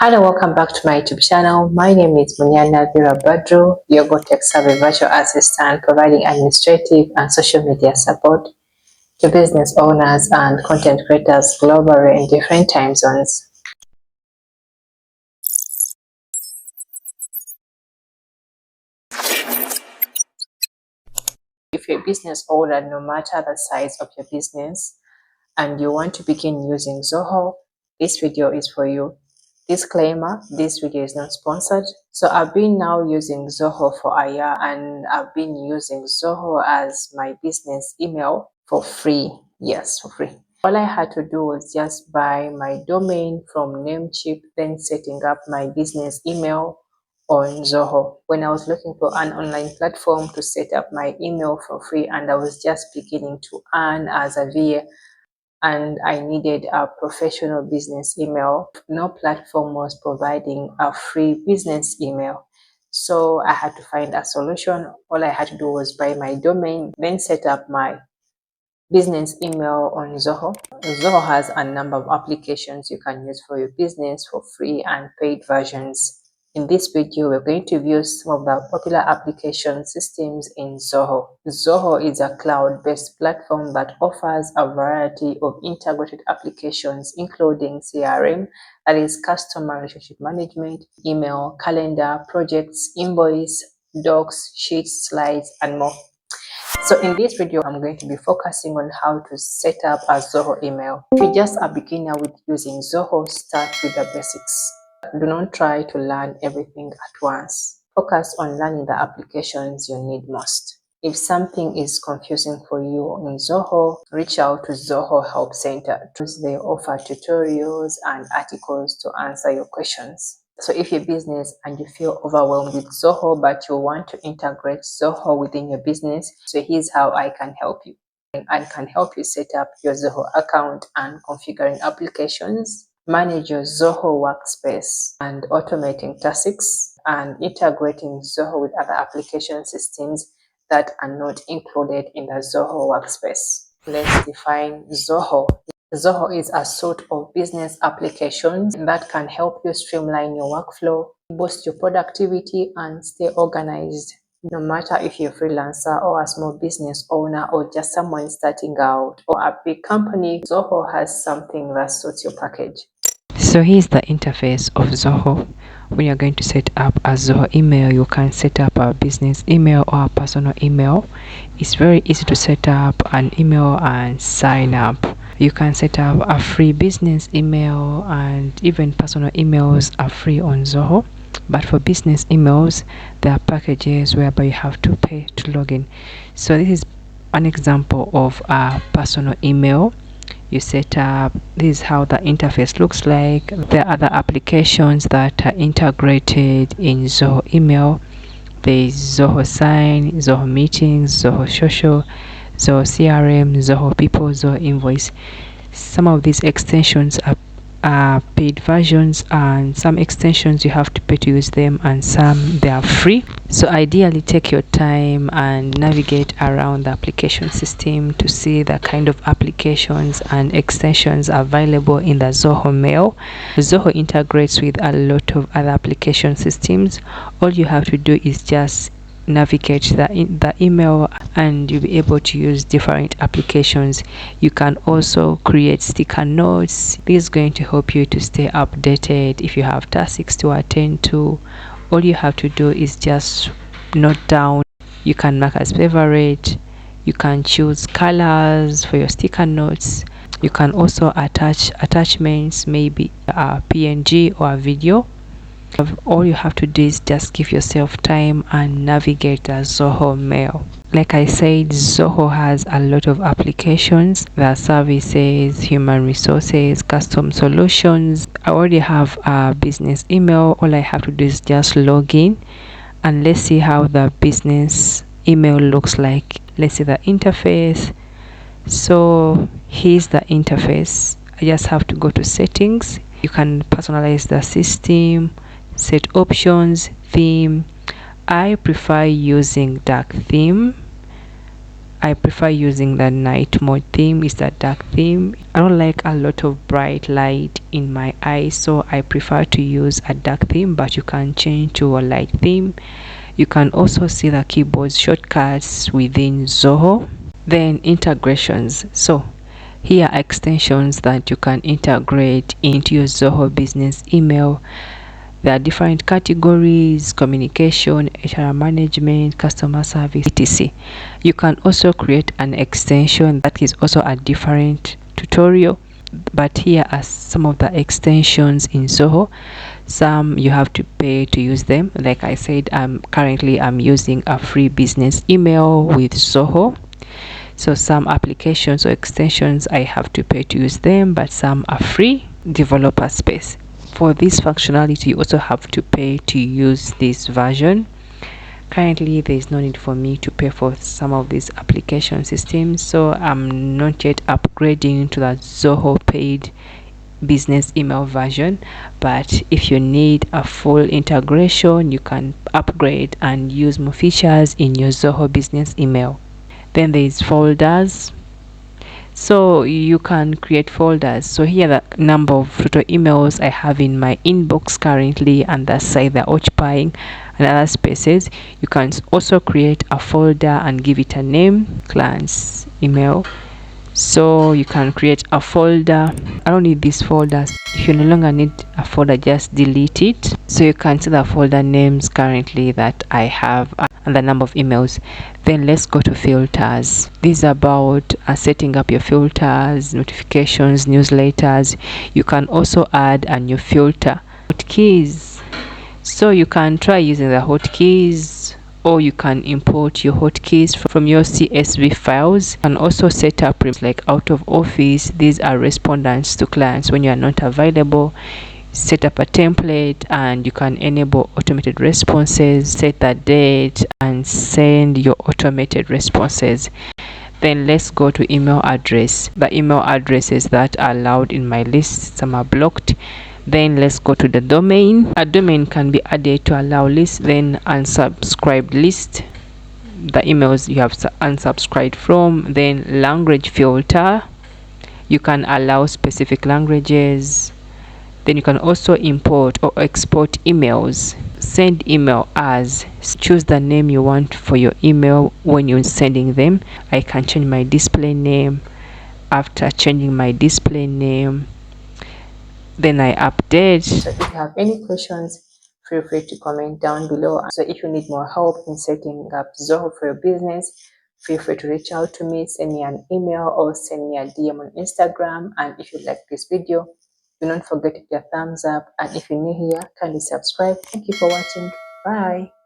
Hello, welcome back to my YouTube channel. My name is Munyana Vera Badru, your Go Tech Savvy virtual assistant, providing administrative and social media support to business owners and content creators globally in different time zones. If you're a business owner, no matter the size of your business, and you want to begin using Zoho, this video is for you. Disclaimer, this video is not sponsored. So I've been now using Zoho for a year, and I've been using Zoho as my business email for free. Yes, for free. All I had to do was just buy my domain from Namecheap, then setting up my business email on Zoho. When I was looking for an online platform to set up my email for free, and I was just beginning to earn as a VA, and I needed a professional business email. No platform was providing a free business email. So I had to find a solution. All I had to do was buy my domain, then set up my business email on Zoho. Zoho has a number of applications you can use for your business for free and paid versions. In this video, we're going to view some of the popular application systems in Zoho. Zoho is a cloud-based platform that offers a variety of integrated applications, including CRM, that is customer relationship management, email, calendar, projects, invoice, docs, sheets, slides, and more. So in this video, I'm going to be focusing on how to set up a Zoho email. If you're just a beginner with using Zoho, start with the basics. Do not try to learn everything at once. Focus on learning the applications you need most. If something is confusing for you in Zoho, reach out to Zoho Help Center. They offer tutorials and articles to answer your questions. So if you're a business and you feel overwhelmed with Zoho, but you want to integrate Zoho within your business, so here's how I can help you. I can help you set up your Zoho account and configuring applications, manage your Zoho workspace and automating tasks, and integrating Zoho with other application systems that are not included in the Zoho workspace. Let's define Zoho. Zoho is a suite of business applications that can help you streamline your workflow, boost your productivity, and stay organized. No matter if you're a freelancer or a small business owner or just someone starting out or a big company, Zoho has something that suits your package. So here's the interface of Zoho. When you're going to set up a Zoho email, you can set up a business email or a personal email. It's very easy to set up an email and sign up. You can set up a free business email, and even personal emails are free on Zoho. But for business emails, there are packages whereby you have to pay to log in. So this is an example of a personal email. You set up, this is how the interface looks like. There are other applications that are integrated in Zoho email. There is Zoho Sign, Zoho Meetings, Zoho Social, Zoho CRM, Zoho People, Zoho Invoice. Some of these extensions are paid versions, and some extensions you have to pay to use them, and some they are free. So ideally take your time and navigate around the application system to see the kind of applications and extensions available in the Zoho mail. Zoho integrates with a lot of other application systems. All you have to do is just navigate the email, and you'll be able to use different applications. You can also create sticker notes. This is going to help you to stay updated if you have tasks to attend to. All you have to do is just note down. You can mark as favorite. You can choose colors for your sticker notes. You can also attach attachments, maybe a PNG or a video. All you have to do is just give yourself time and navigate the Zoho mail. Like I said, Zoho has a lot of applications. There are services, human resources, custom solutions. I already have a business email. All I have to do is just log in, and let's see how the business email looks like. Let's see the interface. So here's the interface. I just have to go to settings. You can personalize the system, set options, theme. I prefer using dark theme. I prefer using the night mode theme. It's a dark theme. I don't like a lot of bright light in my eyes, so I prefer to use a dark theme, but you can change to a light theme. You can also see the keyboard shortcuts within Zoho. Then integrations. So here are extensions that you can integrate into your Zoho business email. There are different categories: communication, HR management, customer service, etc. You can also create an extension that is also a different tutorial. But here are some of the extensions in Zoho. Some you have to pay to use them. Like I said, currently I'm using a free business email with Zoho. So some applications or extensions I have to pay to use them, but some are free. Developer space. For this functionality, you also have to pay to use this version. Currently, there is no need for me to pay for some of these application systems, so I'm not yet upgrading to the Zoho paid business email version. But if you need a full integration, you can upgrade and use more features in your Zoho business email. Then there is folders. So you can create folders. So here the number of total emails I have in my inbox currently, and the size they're occupying, and other spaces. You can also create a folder and give it a name, clients email. So you can create a folder. I don't need these folders. If you no longer need a folder, just delete it. So you can see the folder names currently that I have and the number of emails. Then let's go to filters. This is about setting up your filters, notifications, newsletters. You can also add a new filter. Hotkeys. So you can try using the hotkeys, or you can import your hotkeys from your CSV files. And also set up like out of office. These are respondents to clients when you are not available. Set up a template, and you can enable automated responses, set the date, and send your automated responses. Then let's go to email address. The email addresses that are allowed in my list, some are blocked. Then let's go to the domain. A domain can be added to allow list. Then unsubscribed list, the emails you have unsubscribed from. Then language filter, you can allow specific languages. Then you can also import or export emails. Send email as, choose the name you want for your email when you're sending them. I can change my display name. After changing my display name, then I update. So if you have any questions, feel free to comment down below. So if you need more help in setting up Zoho for your business, feel free to reach out to me, send me an email or send me a DM on Instagram. And if you like this video, do not forget to hit a thumbs up. And if you're new here, kindly subscribe. Thank you for watching. Bye.